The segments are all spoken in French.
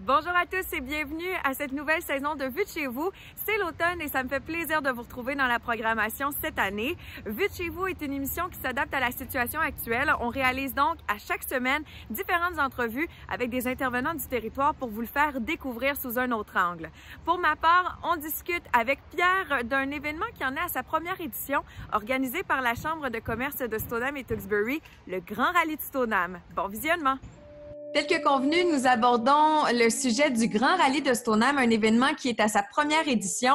Bonjour à tous et bienvenue à cette nouvelle saison de Vue de chez vous. C'est l'automne et ça me fait plaisir de vous retrouver dans la programmation cette année. Vue de chez vous est une émission qui s'adapte à la situation actuelle. On réalise donc à chaque semaine différentes entrevues avec des intervenants du territoire pour vous le faire découvrir sous un autre angle. Pour ma part, on discute avec Pierre d'un événement qui en est à sa première édition, organisé par la Chambre de commerce de Stoneham et Tewksbury, le Grand Rallye de Stoneham. Bon visionnement! Tel que convenu, nous abordons le sujet du Grand Rallye de Stoneham, un événement qui est à sa première édition.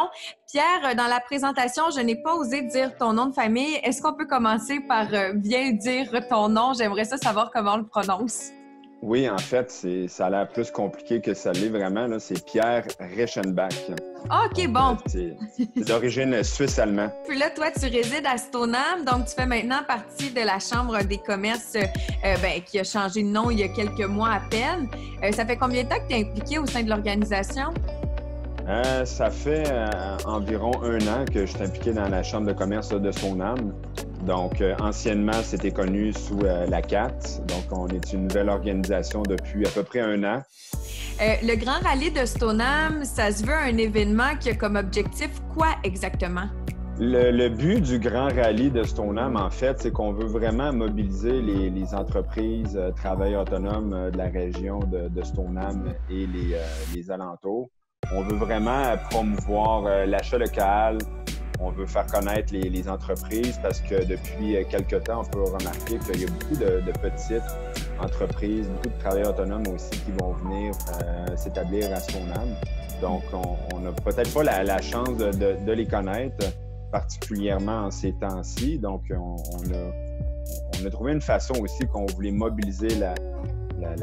Pierre, dans la présentation, je n'ai pas osé dire ton nom de famille. Est-ce qu'on peut commencer par bien dire ton nom? J'aimerais savoir comment on le prononce. Oui, en fait, ça a l'air plus compliqué que ça l'est vraiment. C'est Pierre Reichenbach. OK, bon. C'est d'origine suisse-allemande. Puis là, toi, tu résides à Stoneham, donc tu fais maintenant partie de la Chambre des commerces qui a changé de nom il y a quelques mois à peine. Ça fait combien de temps que tu es impliqué au sein de l'organisation? Ça fait environ 1 an que je suis impliqué dans la Chambre de commerce de Stoneham. Donc, anciennement, c'était connu sous la CAT. Donc, on est une nouvelle organisation depuis à peu près 1 an. Le Grand Rallye de Stoneham, ça se veut un événement qui a comme objectif quoi exactement? Le but du Grand Rallye de Stoneham, en fait, c'est qu'on veut vraiment mobiliser les entreprises, travailleurs autonomes de la région de Stoneham et les alentours. On veut vraiment promouvoir l'achat local. On veut faire connaître les entreprises parce que depuis quelques temps, on peut remarquer qu'il y a beaucoup de petites entreprises, beaucoup de travailleurs autonomes aussi qui vont venir s'établir à Stoneham. Donc, on n'a peut-être pas la chance de les connaître, particulièrement en ces temps-ci. Donc, on a trouvé une façon aussi qu'on voulait mobiliser la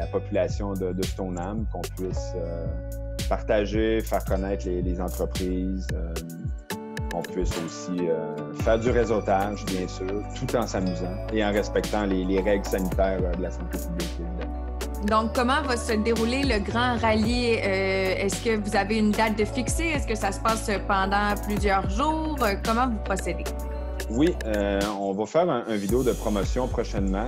population de Stoneham, qu'on puisse partager, faire connaître les entreprises, qu'on puisse aussi faire du réseautage, bien sûr, tout en s'amusant et en respectant les règles sanitaires de la santé publique. Donc, comment va se dérouler le Grand Rallye? Est-ce que vous avez une date de fixée? Est-ce que ça se passe pendant plusieurs jours? Comment vous procédez? Oui, on va faire un vidéo de promotion prochainement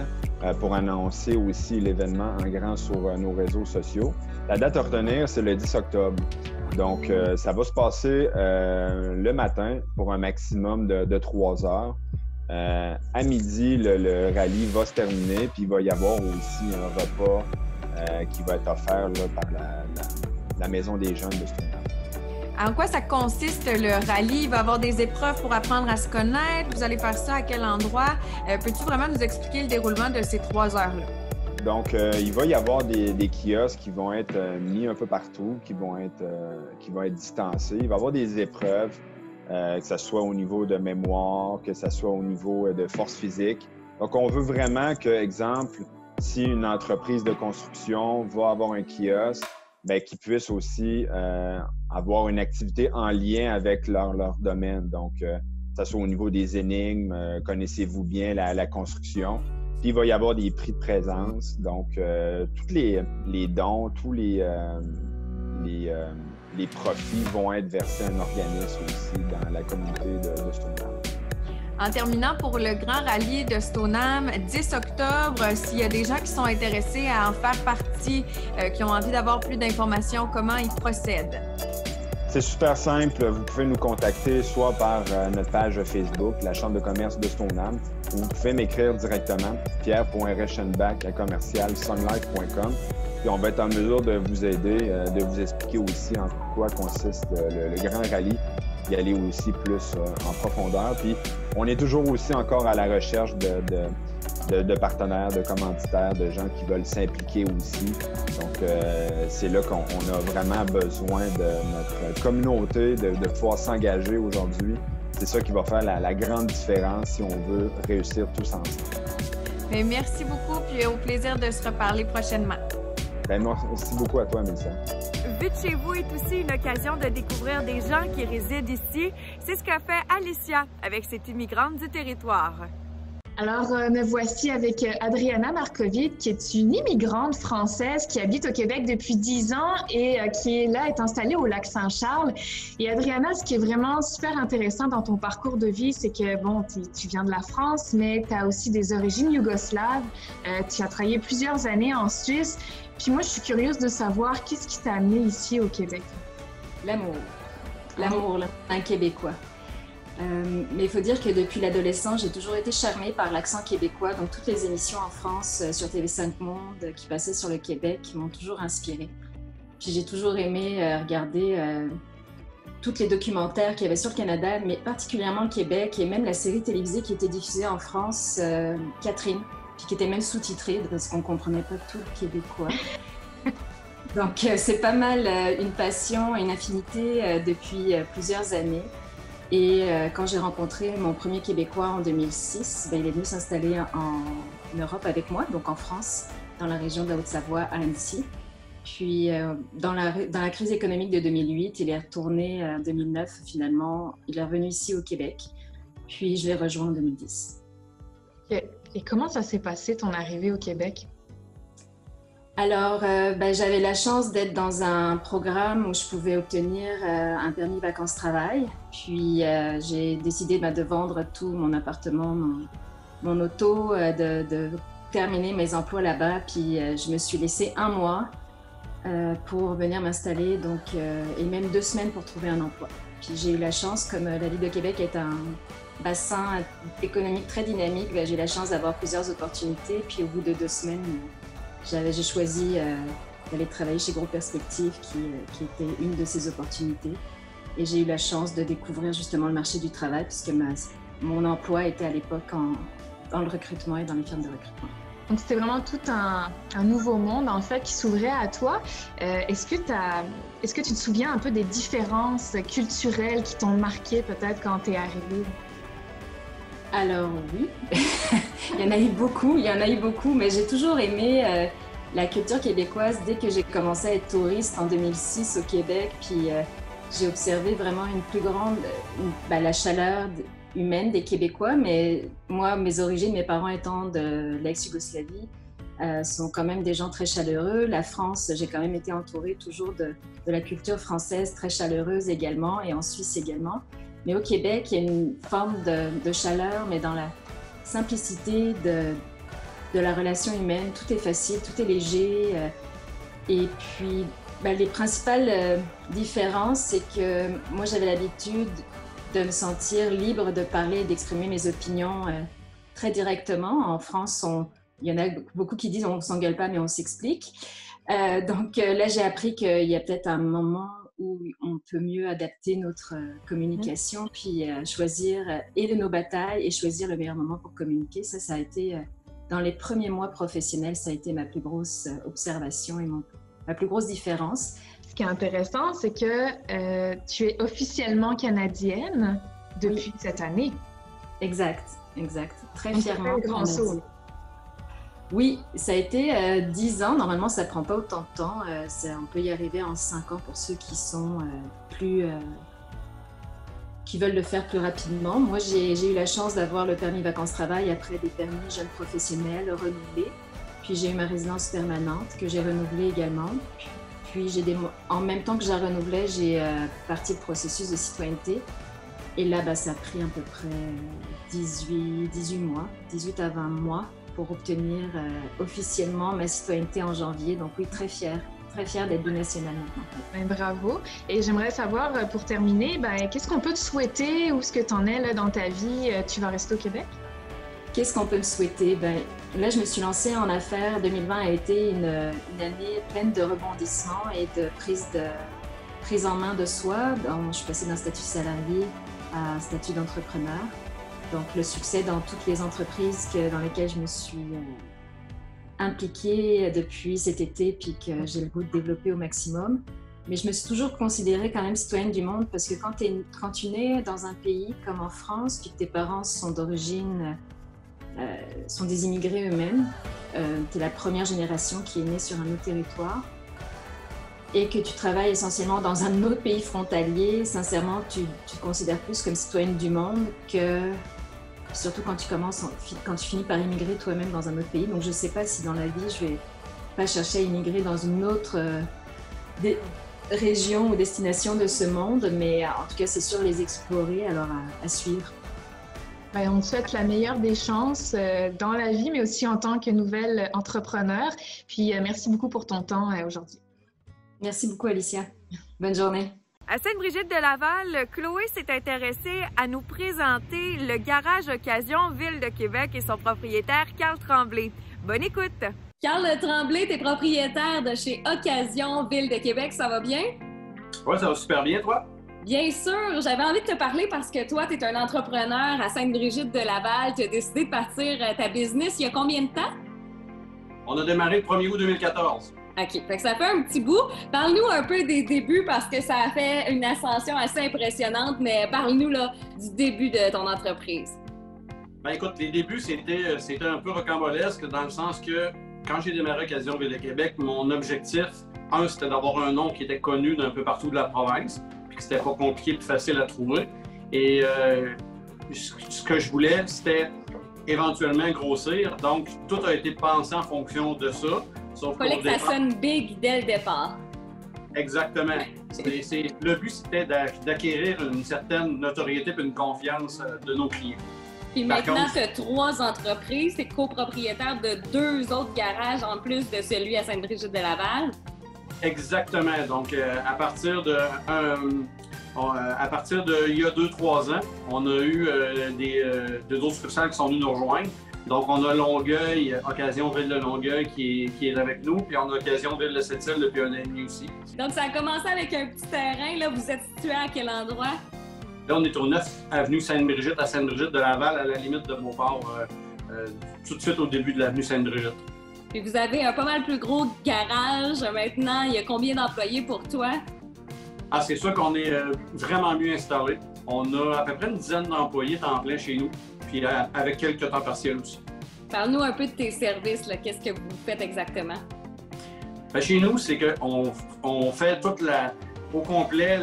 pour annoncer aussi l'événement en grand sur nos réseaux sociaux. La date à retenir, c'est le 10 octobre. Donc, ça va se passer le matin pour un maximum de 3 heures. À midi, le rallye va se terminer, puis il va y avoir aussi un repas qui va être offert là, par la Maison des jeunes de Stoneham. En quoi ça consiste le rallye? Il va y avoir des épreuves pour apprendre à se connaître. Vous allez faire ça à quel endroit? Peux-tu vraiment nous expliquer le déroulement de ces 3 heures-là? Donc, il va y avoir des kiosques qui vont être mis un peu partout, qui vont être distancés. Il va y avoir des épreuves, que ce soit au niveau de mémoire, que ce soit au niveau de force physique. Donc, on veut vraiment que, exemple, si une entreprise de construction va avoir un kiosque, bien, qu'ils puissent aussi avoir une activité en lien avec leur domaine. Donc, que ce soit au niveau des énigmes, connaissez-vous bien la construction. Puis, il va y avoir des prix de présence. Donc, tous les dons, tous les profits vont être versés à un organisme aussi dans la communauté de Stoneham. En terminant, pour le Grand Rallye de Stoneham, 10 octobre, s'il y a des gens qui sont intéressés à en faire partie, qui ont envie d'avoir plus d'informations, comment ils procèdent? C'est super simple. Vous pouvez nous contacter soit par notre page Facebook, la Chambre de commerce de Stoneham, ou vous pouvez m'écrire directement, pierre.reichenbach@sunlife.com. Puis on va être en mesure de vous aider, de vous expliquer aussi en quoi consiste le Grand Rallye, y aller aussi plus en profondeur. Puis on est toujours aussi encore à la recherche de partenaires, de commanditaires, de gens qui veulent s'impliquer aussi. Donc, c'est là qu'on a vraiment besoin de notre communauté, de pouvoir s'engager aujourd'hui. C'est ça qui va faire la grande différence si on veut réussir tous ensemble. Bien, merci beaucoup, puis au plaisir de se reparler prochainement. Bien, merci beaucoup à toi, Mélissa. Vue de chez vous est aussi une occasion de découvrir des gens qui résident ici. C'est ce qu'a fait Alicia avec cette immigrante du territoire. Alors, me voici avec Adriana Markovic, qui est une immigrante française qui habite au Québec depuis 10 ans et qui est installée au Lac-Saint-Charles. Et Adriana, ce qui est vraiment super intéressant dans ton parcours de vie, c'est que, bon, tu viens de la France, mais tu as aussi des origines yougoslaves. Tu as travaillé plusieurs années en Suisse. Puis moi, je suis curieuse de savoir qu'est-ce qui t'a amené ici au Québec? L'amour, un Québécois. Mais il faut dire que depuis l'adolescence, j'ai toujours été charmée par l'accent québécois. Donc toutes les émissions en France sur TV5 Monde qui passaient sur le Québec m'ont toujours inspirée. Puis j'ai toujours aimé regarder tous les documentaires qu'il y avait sur le Canada, mais particulièrement le Québec et même la série télévisée qui était diffusée en France, Catherine, puis qui était même sous-titrée parce qu'on ne comprenait pas tout le québécois. Donc c'est pas mal une passion, une affinité depuis plusieurs années. Et quand j'ai rencontré mon premier Québécois en 2006, il est venu s'installer en Europe avec moi, donc en France, dans la région de la Haute-Savoie, à Annecy. Puis dans la crise économique de 2008, il est retourné en 2009 finalement. Il est revenu ici au Québec, puis je l'ai rejoint en 2010. Et comment ça s'est passé ton arrivée au Québec? Alors, j'avais la chance d'être dans un programme où je pouvais obtenir un permis vacances-travail. Puis, j'ai décidé de vendre tout mon appartement, mon auto, de terminer mes emplois là-bas. Puis, je me suis laissé 1 mois pour venir m'installer, et même 2 semaines pour trouver un emploi. Puis, j'ai eu la chance, comme la Ville de Québec est un bassin économique très dynamique, j'ai eu la chance d'avoir plusieurs opportunités. Puis, au bout de 2 semaines, j'ai choisi d'aller travailler chez Groupe Perspective, qui était une de ces opportunités. Et j'ai eu la chance de découvrir justement le marché du travail, puisque mon emploi était à l'époque dans le recrutement et dans les firmes de recrutement. Donc, c'était vraiment tout un nouveau monde, en fait, qui s'ouvrait à toi. Est-ce que tu te souviens un peu des différences culturelles qui t'ont marqué peut-être quand tu es arrivée? Alors oui, il y en a eu beaucoup, mais j'ai toujours aimé la culture québécoise dès que j'ai commencé à être touriste en 2006 au Québec. Puis j'ai observé vraiment une plus grande, la chaleur humaine des Québécois. Mais moi, mes origines, mes parents étant de l'ex-Yougoslavie, sont quand même des gens très chaleureux. La France, j'ai quand même été entourée toujours de la culture française très chaleureuse également, et en Suisse également. Mais au Québec, il y a une forme de chaleur, mais dans la simplicité de la relation humaine. Tout est facile, tout est léger. Et puis, les principales différences, c'est que moi, j'avais l'habitude de me sentir libre de parler et d'exprimer mes opinions très directement. En France, il y en a beaucoup qui disent on ne s'engueule pas, mais on s'explique. Donc là, j'ai appris qu'il y a peut-être un moment où on peut mieux adapter notre communication, puis choisir et nos batailles et choisir le meilleur moment pour communiquer. Ça a été, dans les premiers mois professionnels, ça a été ma plus grosse observation et ma plus grosse différence. Ce qui est intéressant, c'est que tu es officiellement canadienne depuis cette année. Exact. Très fièrement. C'est un grand saut. Oui, ça a été 10 ans. Normalement, ça ne prend pas autant de temps. On peut y arriver en 5 ans pour ceux qui sont qui veulent le faire plus rapidement. Moi, j'ai eu la chance d'avoir le permis vacances-travail après des permis jeunes professionnels renouvelés. Puis j'ai eu ma résidence permanente que j'ai renouvelée également. Puis en même temps que je la renouvelais, j'ai parti le processus de citoyenneté. Et là, ça a pris à peu près 18 mois, 18 à 20 mois pour obtenir officiellement ma citoyenneté en janvier. Donc oui, très fière d'être binationale maintenant. Bravo. Et j'aimerais savoir, pour terminer, qu'est-ce qu'on peut te souhaiter? Où est-ce que tu en es là, dans ta vie? Tu vas rester au Québec? Qu'est-ce qu'on peut me souhaiter? Là, je me suis lancée en affaires. 2020 a été une année pleine de rebondissements et de prise en main de soi. Je suis passée d'un statut salarié à un statut d'entrepreneur. Donc, le succès dans toutes les entreprises dans lesquelles je me suis impliquée depuis cet été, puis que j'ai le goût de développer au maximum. Mais je me suis toujours considérée quand même citoyenne du monde, parce que quand tu nais dans un pays comme en France, puis que tes parents sont d'origine, sont des immigrés eux-mêmes, tu es la première génération qui est née sur un autre territoire, et que tu travailles essentiellement dans un autre pays frontalier, sincèrement, tu te considères plus comme citoyenne du monde que surtout quand quand tu finis par immigrer toi-même dans un autre pays. Donc, je ne sais pas si dans la vie, je vais pas chercher à immigrer dans une autre région ou destination de ce monde, mais en tout cas, c'est sûr les explorer, alors à suivre. Ben, on te souhaite la meilleure des chances dans la vie, mais aussi en tant que nouvelle entrepreneur. Puis, merci beaucoup pour ton temps aujourd'hui. Merci beaucoup, Alicia. Bonne journée. À Sainte-Brigitte-de-Laval, Chloé s'est intéressée à nous présenter le Garage Occasion Ville de Québec et son propriétaire, Carl Tremblay. Bonne écoute! Carl Tremblay, t'es propriétaire de chez Occasion Ville de Québec, ça va bien? Oui, ça va super bien, toi? Bien sûr, j'avais envie de te parler parce que toi, tu es un entrepreneur à Sainte-Brigitte-de-Laval. Tu as décidé de partir ta business il y a combien de temps? On a démarré le 1er août 2014. OK, fait que ça fait un petit bout. Parle-nous un peu des débuts parce que ça a fait une ascension assez impressionnante, mais parle-nous là, du début de ton entreprise. Ben écoute, les débuts, c'était un peu rocambolesque dans le sens que quand j'ai démarré Occasion Ville de Québec, mon objectif, c'était d'avoir un nom qui était connu d'un peu partout de la province. Que c'était pas compliqué et facile à trouver. Et ce que je voulais, c'était éventuellement grossir. Donc, tout a été pensé en fonction de ça. Il fallait que ça sonne big dès le départ. Exactement. Le but, c'était d'acquérir une certaine notoriété et une confiance de nos clients. Puis maintenant, tu as 3 entreprises. Tu es copropriétaire de 2 autres garages en plus de celui à Sainte-Brigitte-de-Laval. Exactement. Donc, à partir de il y a 2-3 ans, on a eu d'autres succursales qui sont venus nous rejoindre. Donc, on a Longueuil, Occasion Ville de Longueuil qui est avec nous, puis on a Occasion Ville de Sept-Îles depuis 1 an et demi aussi. Donc, ça a commencé avec un petit terrain. Là, vous êtes situé à quel endroit? Là, on est au 9 avenue Sainte-Brigitte, à Sainte-Brigitte-de-Laval, à la limite de Beauport, tout de suite au début de l'avenue Sainte-Brigitte. Puis vous avez un pas mal plus gros garage maintenant. Il y a combien d'employés pour toi? Ah, c'est sûr qu'on est vraiment mieux installé. On a à peu près une dizaine d'employés temps plein chez nous, puis avec quelques temps partiels aussi. Parle-nous un peu de tes services. Qu'est-ce que vous faites exactement? Bien, chez nous, c'est qu'on fait au complet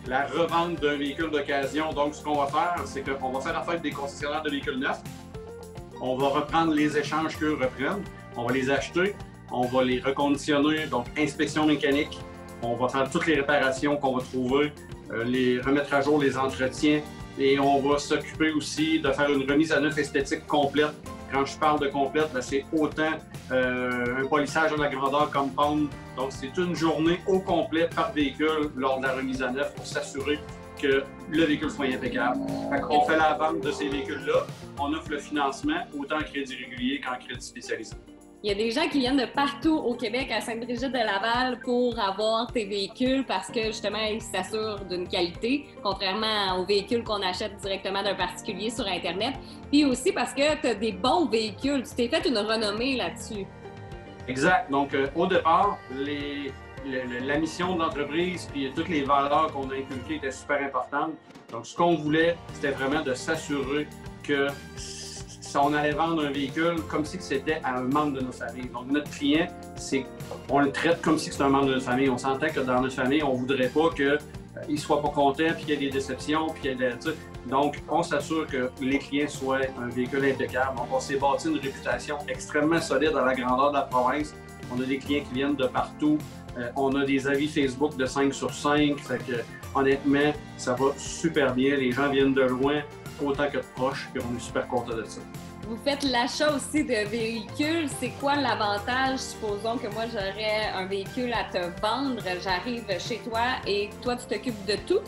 la revente d'un véhicule d'occasion. Donc, ce qu'on va faire, c'est qu'on va faire affaire avec des concessionnaires de véhicules neufs. On va reprendre les échanges qu'eux reprennent. On va les acheter, on va les reconditionner, donc inspection mécanique. On va faire toutes les réparations qu'on va trouver, les remettre à jour, les entretiens. Et on va s'occuper aussi de faire une remise à neuf esthétique complète. Quand je parle de complète, c'est autant un polissage de la grandeur compound. Donc, c'est une journée au complet par véhicule lors de la remise à neuf pour s'assurer que le véhicule soit impeccable. On fait la vente de ces véhicules-là. On offre le financement autant en crédit régulier qu'en crédit spécialisé. Il y a des gens qui viennent de partout au Québec, à Sainte-Brigitte-de-Laval, pour avoir tes véhicules parce que, justement, ils s'assurent d'une qualité, contrairement aux véhicules qu'on achète directement d'un particulier sur Internet. Puis aussi parce que tu as des bons véhicules. Tu t'es fait une renommée là-dessus. Exact. Donc, au départ, la mission de l'entreprise puis toutes les valeurs qu'on a inculquées étaient super importantes. Donc, ce qu'on voulait, c'était vraiment de s'assurer que si on allait vendre un véhicule comme si c'était à un membre de notre famille. Donc, notre client, on le traite comme si c'était un membre de notre famille. On s'entend que dans notre famille, on ne voudrait pas qu'il ne soit pas content, puis qu'il y ait des déceptions, puis qu'il y ait Donc, on s'assure que les clients soient un véhicule impeccable. Donc, on s'est bâti une réputation extrêmement solide à la grandeur de la province. On a des clients qui viennent de partout. On a des avis Facebook de 5 sur 5. Fait que, honnêtement, ça va super bien. Les gens viennent de loin autant que de proches, puis on est super contents de ça. Vous faites l'achat aussi de véhicules. C'est quoi l'avantage? Supposons que moi, j'aurais un véhicule à te vendre. J'arrive chez toi et toi, tu t'occupes de tout?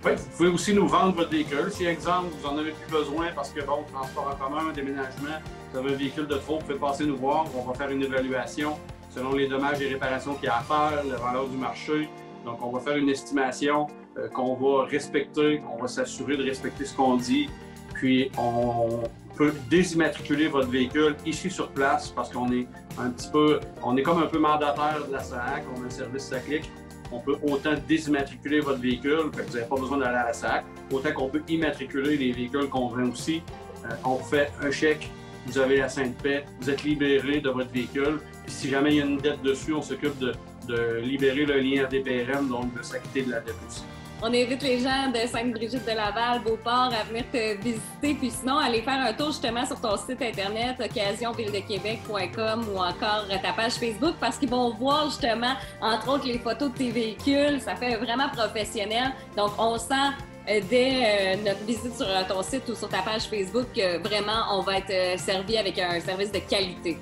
Oui, vous pouvez aussi nous vendre votre véhicule. Si, exemple, vous n'en avez plus besoin parce que, bon, transport en commun, déménagement, vous avez un véhicule de trop, vous pouvez passer nous voir. On va faire une évaluation selon les dommages et réparations qu'il y a à faire, la valeur du marché. Donc, on va faire une estimation qu'on va respecter, on va s'assurer de respecter ce qu'on dit. Puis, on peut désimmatriculer votre véhicule ici sur place parce qu'on est on est comme un peu mandataire de la SAAC, on a un service SACLIC. On peut autant désimmatriculer votre véhicule, fait que vous n'avez pas besoin d'aller à la SAC, autant qu'on peut immatriculer les véhicules qu'on vend aussi. On fait un chèque, vous avez la Sainte-Paix, vous êtes libéré de votre véhicule. Puis si jamais il y a une dette dessus, on s'occupe de libérer le lien RDPRM, donc de s'acquitter de la dette aussi. On invite les gens de Sainte-Brigitte-de-Laval, Beauport, à venir te visiter. Puis sinon, aller faire un tour justement sur ton site internet occasionvilledequebec.com ou encore ta page Facebook parce qu'ils vont voir justement, entre autres, les photos de tes véhicules. Ça fait vraiment professionnel. Donc, on sent dès notre visite sur ton site ou sur ta page Facebook que vraiment, on va être servi avec un service de qualité.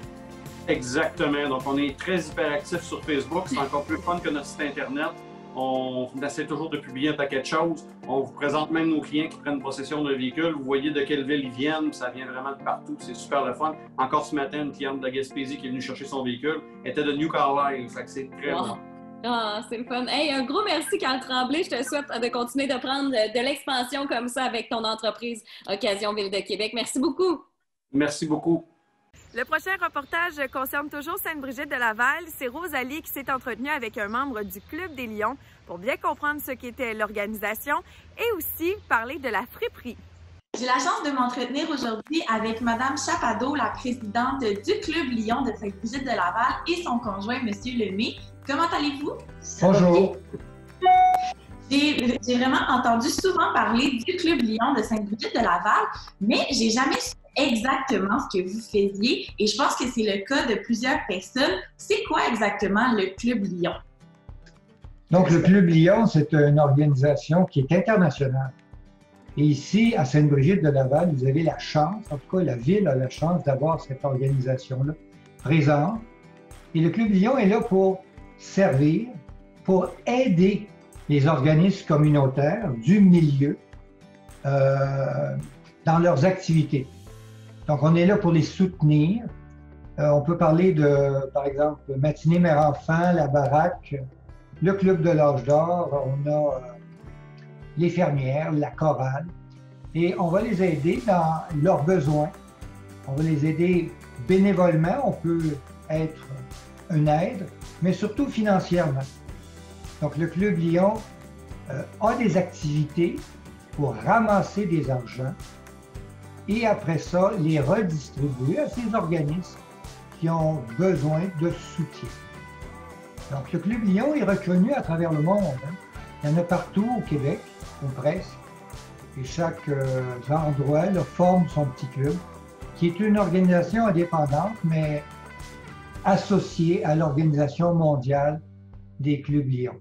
Exactement. Donc, on est très hyperactif sur Facebook. C'est encore plus fun que notre site Internet. On essaie toujours de publier un paquet de choses. On vous présente même nos clients qui prennent possession d'un véhicule. Vous voyez de quelle ville ils viennent. Ça vient vraiment de partout. C'est super le fun. Encore ce matin, une cliente de la Gaspésie qui est venue chercher son véhicule était de New Carlisle. Fait que c'est très bon. Ah, c'est le fun. Hey, un gros merci, Carl Tremblay. Je te souhaite de continuer de prendre de l'expansion comme ça avec ton entreprise Occasion Ville de Québec. Merci beaucoup. Merci beaucoup. Le prochain reportage concerne toujours Sainte-Brigitte-de-Laval. C'est Rosalie qui s'est entretenue avec un membre du Club des Lions pour bien comprendre ce qu'était l'organisation et aussi parler de la friperie. J'ai la chance de m'entretenir aujourd'hui avec Mme Chapadeau, la présidente du Club Lion de Sainte-Brigitte-de-Laval et son conjoint, M. Lemay. Comment allez-vous? Bonjour. J'ai vraiment entendu souvent parler du Club Lion de Sainte-Brigitte-de-Laval, mais j'ai jamais su exactement ce que vous faisiez et je pense que c'est le cas de plusieurs personnes. C'est quoi exactement le Club Lion? Donc, le Club Lion, c'est une organisation qui est internationale. Et ici, à Sainte-Brigitte-de-Laval, vous avez la chance, en tout cas, la ville a la chance d'avoir cette organisation-là présente. Et le Club Lion est là pour servir, pour aider les organismes communautaires du milieu dans leurs activités. Donc, on est là pour les soutenir. On peut parler de, par exemple, Matinée Mère Enfant, la Baraque, le Club de l'Âge d'Or, on a les fermières, la chorale. Et on va les aider dans leurs besoins. On va les aider bénévolement. On peut être une aide, mais surtout financièrement. Donc, le Club Lion a des activités pour ramasser des argents et après ça, les redistribuer à ces organismes qui ont besoin de soutien. Donc, le Club Lion est reconnu à travers le monde. Il y en a partout au Québec, ou presque. Et chaque endroit là, forme son petit club, qui est une organisation indépendante, mais associée à l'Organisation mondiale des Clubs Lion.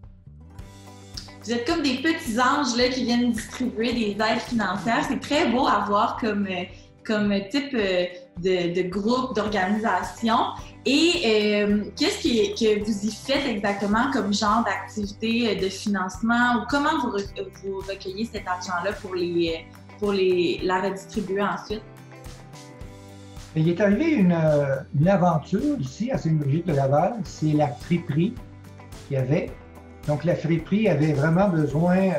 Vous êtes comme des petits anges là, qui viennent distribuer des aides financières. C'est très beau à voir comme type de groupe, d'organisation. Et qu'est-ce que vous y faites exactement comme genre d'activité de financement ou comment vous recueillez cet argent-là pour la redistribuer ensuite? Il est arrivé une aventure ici à Sainte-Brigitte-de-Laval, c'est la friperie qu'il y avait. Donc la friperie avait vraiment besoin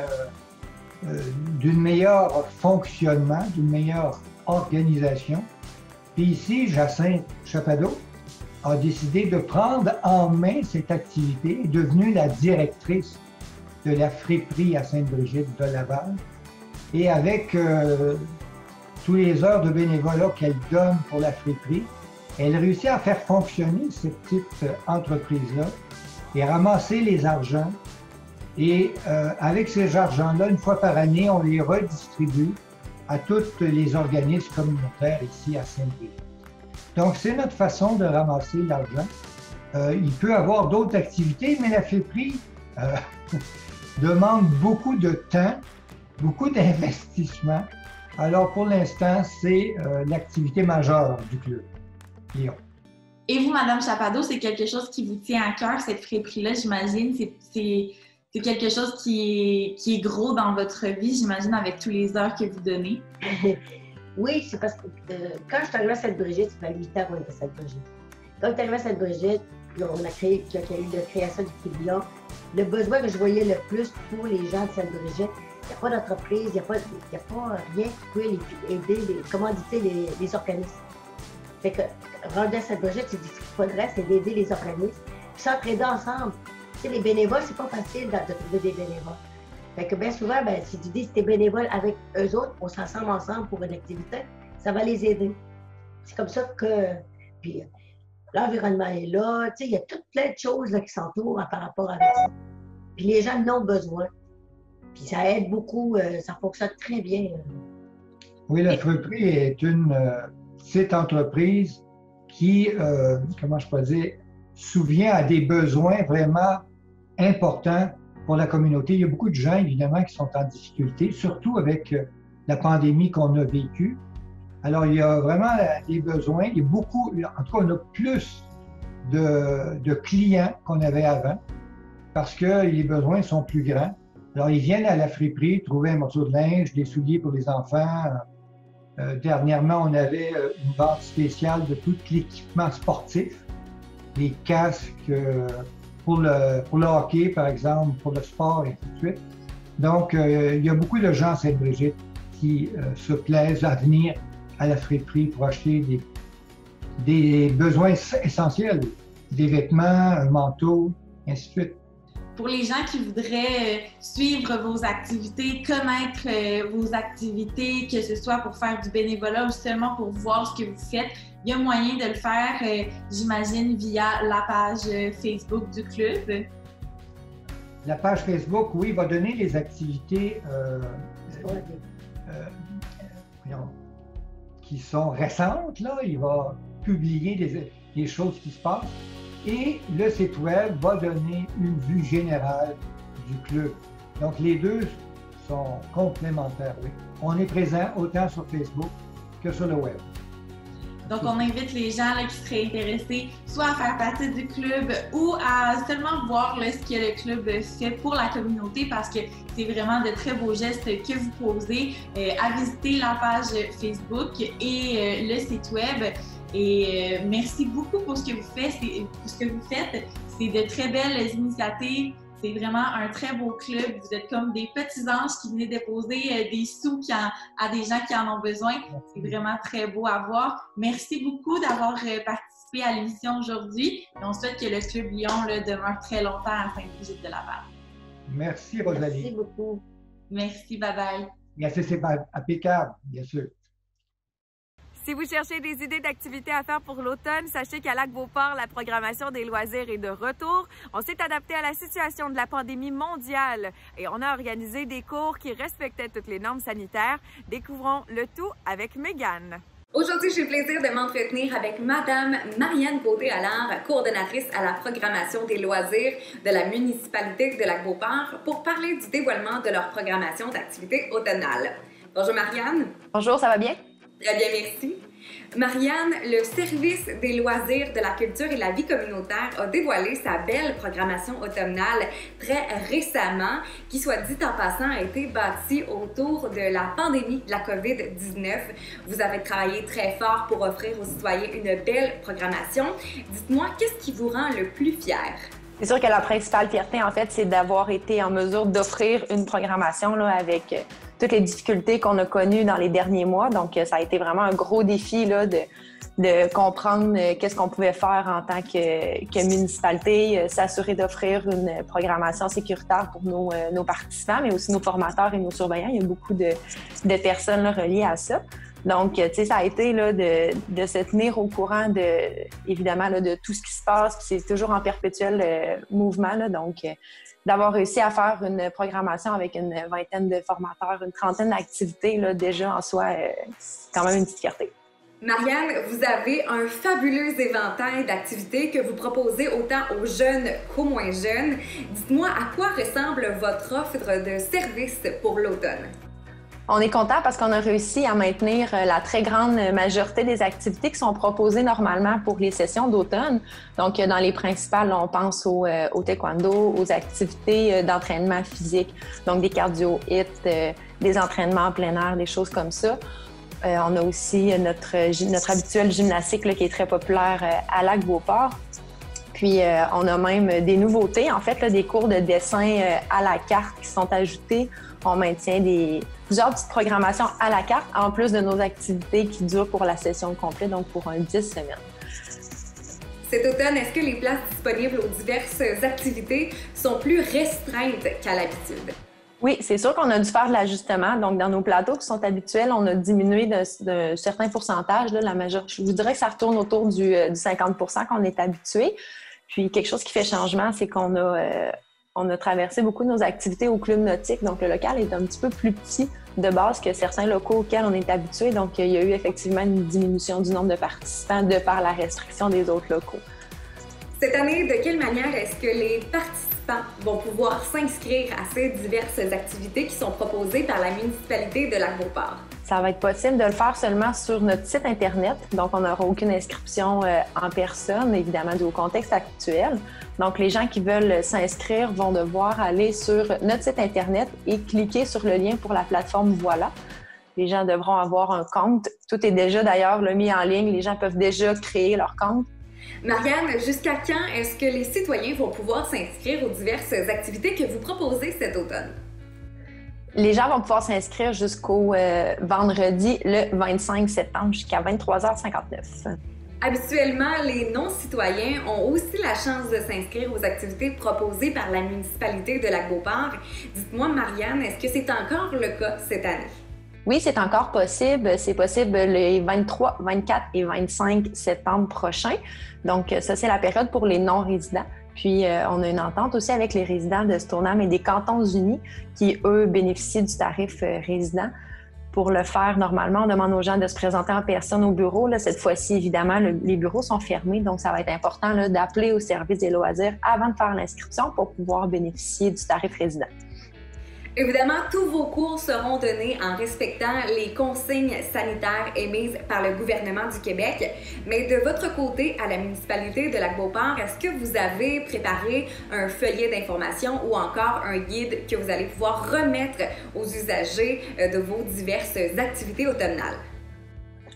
d'un meilleur fonctionnement, d'une meilleure organisation. Puis ici, Jacinthe Chapadeau a décidé de prendre en main cette activité, est devenue la directrice de la friperie à Sainte-Brigitte-de-Laval. Et avec tous les heures de bénévolat qu'elle donne pour la friperie, elle réussit à faire fonctionner cette petite entreprise-là et ramasser les argents. Et avec ces argents-là, une fois par année, on les redistribue à tous les organismes communautaires ici à Sainte-Brigitte. Donc, c'est notre façon de ramasser l'argent. Il peut y avoir d'autres activités, mais la friperie demande beaucoup de temps, beaucoup d'investissement. Alors, pour l'instant, c'est l'activité majeure du Club Lion. Et vous, Mme Chapadeau, c'est quelque chose qui vous tient à cœur, cette friperie-là, j'imagine. C'est quelque chose qui est gros dans votre vie, j'imagine, avec tous les heures que vous donnez. Oui, c'est parce que quand je suis arrivée à Sainte-Brigitte, ça fait 8 ans qu'on est à Sainte-Brigitte. Quand je suis arrivée à Sainte-Brigitte, on a créé, il y a eu la création du Club Lion. Le besoin que je voyais le plus pour les gens de Sainte-Brigitte, il n'y a pas d'entreprise, il n'y a pas rien qui peut les aider, commanditer les organismes. Fait que, rendu à Sainte-Brigitte, c'est ce qu'il faudrait, c'est d'aider les organismes, puis s'entraider ensemble. Tu sais, les bénévoles, c'est pas facile de trouver des bénévoles. Fait que bien souvent, si tu dis que tu es bénévole avec eux autres, on s'assemble ensemble pour une activité, ça va les aider. C'est comme ça que puis, l'environnement est là, tu sais, il y a toutes plein de choses là, qui s'entourent par rapport à ça. Puis les gens en ont besoin. Puis ça aide beaucoup, ça fonctionne très bien. Oui, la friperie est une petite entreprise qui, comment je peux dire, souvient à des besoins vraiment importants pour la communauté. Il y a beaucoup de gens, évidemment, qui sont en difficulté, surtout avec la pandémie qu'on a vécue. Alors, il y a vraiment des besoins. Il y a beaucoup, en tout cas, on a plus de clients qu'on avait avant parce que les besoins sont plus grands. Alors, ils viennent à la friperie trouver un morceau de linge, des souliers pour les enfants. Dernièrement, on avait une vente spéciale de tout l'équipement sportif, des casques pour le hockey, par exemple, pour le sport et tout de suite. Donc, il y a beaucoup de gens à Sainte-Brigitte qui se plaisent à venir à la friperie pour acheter des besoins essentiels, des vêtements, un manteau, ainsi de suite. Pour les gens qui voudraient suivre vos activités, connaître vos activités, que ce soit pour faire du bénévolat ou seulement pour voir ce que vous faites, il y a moyen de le faire, j'imagine, via la page Facebook du club. La page Facebook, oui, va donner les activités qui sont récentes. Là. Il va publier des choses qui se passent. Et le site web va donner une vue générale du club. Donc, les deux sont complémentaires, oui. On est présent autant sur Facebook que sur le web. Donc, on invite les gens là, qui seraient intéressés soit à faire partie du club ou à seulement voir là, ce que le club fait pour la communauté parce que c'est vraiment de très beaux gestes que vous posez. À visiter la page Facebook et le site web. Et merci beaucoup pour ce que vous faites. C'est de très belles initiatives. C'est vraiment un très beau club. Vous êtes comme des petits anges qui venaient déposer des sous à des gens qui en ont besoin. C'est vraiment très beau à voir. Merci beaucoup d'avoir participé à l'émission aujourd'hui. Et on souhaite que le Club Lyon là, demeure très longtemps à Sainte-Brigitte-de-Laval. Merci, Rosalie. Merci beaucoup. Merci, bye-bye. Merci, c'est impeccable, bien sûr. Si vous cherchez des idées d'activités à faire pour l'automne, sachez qu'à Lac-Beauport, la programmation des loisirs est de retour. On s'est adapté à la situation de la pandémie mondiale et on a organisé des cours qui respectaient toutes les normes sanitaires. Découvrons le tout avec Mégane. Aujourd'hui, j'ai le plaisir de m'entretenir avec Madame Marianne Gauthier-Allard, coordonnatrice à la programmation des loisirs de la municipalité de Lac-Beauport, pour parler du dévoilement de leur programmation d'activités automnales. Bonjour Marianne. Bonjour, ça va bien? Très bien, merci. Marianne, le service des loisirs, de la culture et de la vie communautaire a dévoilé sa belle programmation automnale très récemment, qui, soit dit en passant, a été bâtie autour de la pandémie de la COVID-19. Vous avez travaillé très fort pour offrir aux citoyens une belle programmation. Dites-moi, qu'est-ce qui vous rend le plus fier? C'est sûr que la principale fierté, en fait, c'est d'avoir été en mesure d'offrir une programmation là, avec toutes les difficultés qu'on a connues dans les derniers mois. Donc, ça a été vraiment un gros défi là, de comprendre qu'est-ce qu'on pouvait faire en tant que municipalité, s'assurer d'offrir une programmation sécuritaire pour nos participants, mais aussi nos formateurs et nos surveillants. Il y a beaucoup de personnes là, reliées à ça. Donc, tu sais, ça a été là, de se tenir au courant évidemment, là, de tout ce qui se passe. Puis c'est toujours en perpétuel mouvement. Là, donc, d'avoir réussi à faire une programmation avec une vingtaine de formateurs, une trentaine d'activités, là, déjà en soi, c'est quand même une petite fierté. Marianne, vous avez un fabuleux éventail d'activités que vous proposez autant aux jeunes qu'aux moins jeunes. Dites-moi, à quoi ressemble votre offre de service pour l'automne? On est content parce qu'on a réussi à maintenir la très grande majorité des activités qui sont proposées normalement pour les sessions d'automne. Donc, dans les principales, on pense au taekwondo, aux activités d'entraînement physique, donc des cardio-hits, des entraînements en plein air, des choses comme ça. On a aussi notre habituel gymnastique là, qui est très populaire à Lac-Beauport. Puis, on a même des nouveautés, en fait, là, des cours de dessin à la carte qui sont ajoutés. On maintient plusieurs petites programmations à la carte, en plus de nos activités qui durent pour la session complète, donc pour 10 semaines. Cet automne, est-ce que les places disponibles aux diverses activités sont plus restreintes qu'à l'habitude? Oui, c'est sûr qu'on a dû faire de l'ajustement. Donc, dans nos plateaux qui sont habituels, on a diminué de certains pourcentages. Là, je vous dirais que ça retourne autour du 50 % qu'on est habitué. Puis, quelque chose qui fait changement, c'est qu'on a On a traversé beaucoup de nos activités au club nautique, donc le local est un petit peu plus petit de base que certains locaux auxquels on est habitué. Donc, il y a eu effectivement une diminution du nombre de participants de par la restriction des autres locaux. Cette année, de quelle manière est-ce que les participants vont pouvoir s'inscrire à ces diverses activités qui sont proposées par la municipalité de Lac-Beauport? Ça va être possible de le faire seulement sur notre site Internet. Donc, on n'aura aucune inscription en personne, évidemment, dû au contexte actuel. Donc, les gens qui veulent s'inscrire vont devoir aller sur notre site Internet et cliquer sur le lien pour la plateforme Voilà. Les gens devront avoir un compte. Tout est déjà d'ailleurs mis en ligne. Les gens peuvent déjà créer leur compte. Marianne, jusqu'à quand est-ce que les citoyens vont pouvoir s'inscrire aux diverses activités que vous proposez cet automne? Les gens vont pouvoir s'inscrire jusqu'au vendredi, le 25 septembre, jusqu'à 23h59. Habituellement, les non-citoyens ont aussi la chance de s'inscrire aux activités proposées par la municipalité de Lac-Beauport. Dites-moi, Marianne, est-ce que c'est encore le cas cette année? Oui, c'est encore possible. C'est possible les 23, 24 et 25 septembre prochains. Donc, ça, c'est la période pour les non-résidents. Puis, on a une entente aussi avec les résidents de Stoneham et des Cantons Unis qui, eux, bénéficient du tarif résident. Pour le faire, normalement, on demande aux gens de se présenter en personne au bureau. Là, cette fois-ci, évidemment, les bureaux sont fermés, donc ça va être important là, d'appeler au service des loisirs avant de faire l'inscription pour pouvoir bénéficier du tarif résident. Évidemment, tous vos cours seront donnés en respectant les consignes sanitaires émises par le gouvernement du Québec. Mais de votre côté, à la municipalité de Lac-Beauport, est-ce que vous avez préparé un feuillet d'information ou encore un guide que vous allez pouvoir remettre aux usagers de vos diverses activités automnales?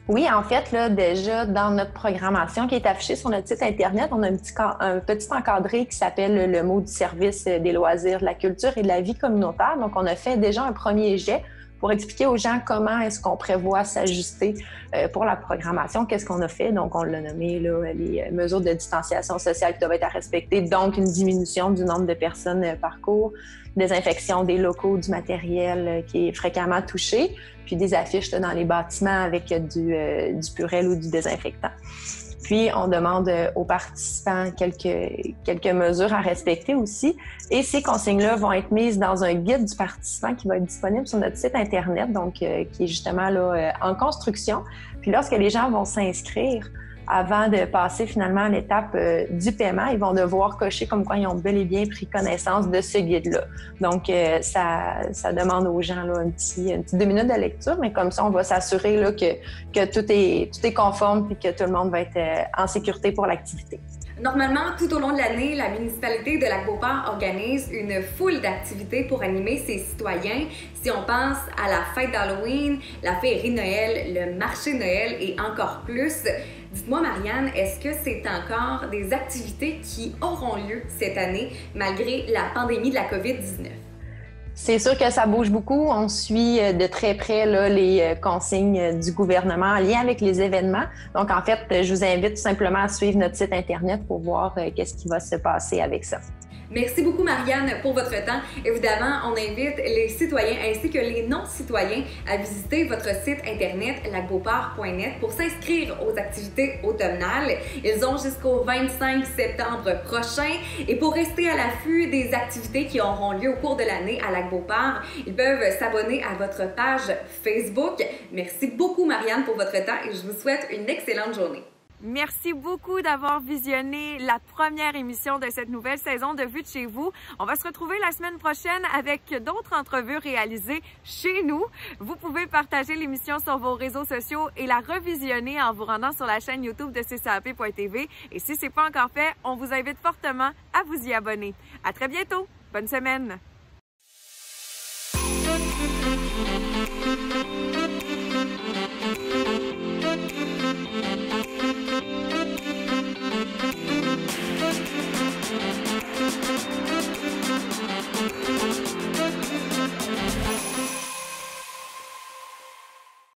Oui, en fait, là, déjà, dans notre programmation qui est affichée sur notre site Internet, on a un petit encadré qui s'appelle le mot du service des loisirs, de la culture et de la vie communautaire. Donc, on a fait déjà un premier jet pour expliquer aux gens comment est-ce qu'on prévoit s'ajuster pour la programmation, qu'est-ce qu'on a fait. Donc, on l'a nommé là, les mesures de distanciation sociale qui doivent être à respecter, donc une diminution du nombre de personnes par cours, désinfection des locaux, du matériel qui est fréquemment touché, puis des affiches là, dans les bâtiments avec du purel ou du désinfectant. Puis, on demande aux participants quelques mesures à respecter aussi. Et ces consignes-là vont être mises dans un guide du participant qui va être disponible sur notre site Internet, donc qui est justement là, en construction. Puis, lorsque les gens vont s'inscrire, avant de passer finalement à l'étape du paiement, ils vont devoir cocher comme quoi ils ont bel et bien pris connaissance de ce guide-là. Donc, ça demande aux gens là, une petite 2 minutes de lecture, mais comme ça, on va s'assurer là, que tout est conforme et que tout le monde va être en sécurité pour l'activité. Normalement, tout au long de l'année, la municipalité de Lac-Beauport organise une foule d'activités pour animer ses citoyens. Si on pense à la fête d'Halloween, la féerie Noël, le marché Noël et encore plus, dites-moi, Marianne, est-ce que c'est encore des activités qui auront lieu cette année malgré la pandémie de la COVID-19? C'est sûr que ça bouge beaucoup. On suit de très près là, les consignes du gouvernement en lien avec les événements. Donc, en fait, je vous invite tout simplement à suivre notre site Internet pour voir qu'est-ce qui va se passer avec ça. Merci beaucoup, Marianne, pour votre temps. Évidemment, on invite les citoyens ainsi que les non-citoyens à visiter votre site Internet lacbeauport.net pour s'inscrire aux activités automnales. Ils ont jusqu'au 25 septembre prochain. Et pour rester à l'affût des activités qui auront lieu au cours de l'année à Lac-Beauport, ils peuvent s'abonner à votre page Facebook. Merci beaucoup, Marianne, pour votre temps et je vous souhaite une excellente journée. Merci beaucoup d'avoir visionné la première émission de cette nouvelle saison de Vue de chez vous. On va se retrouver la semaine prochaine avec d'autres entrevues réalisées chez nous. Vous pouvez partager l'émission sur vos réseaux sociaux et la revisionner en vous rendant sur la chaîne YouTube de CCAP.tv. Et si ce n'est pas encore fait, on vous invite fortement à vous y abonner. À très bientôt. Bonne semaine.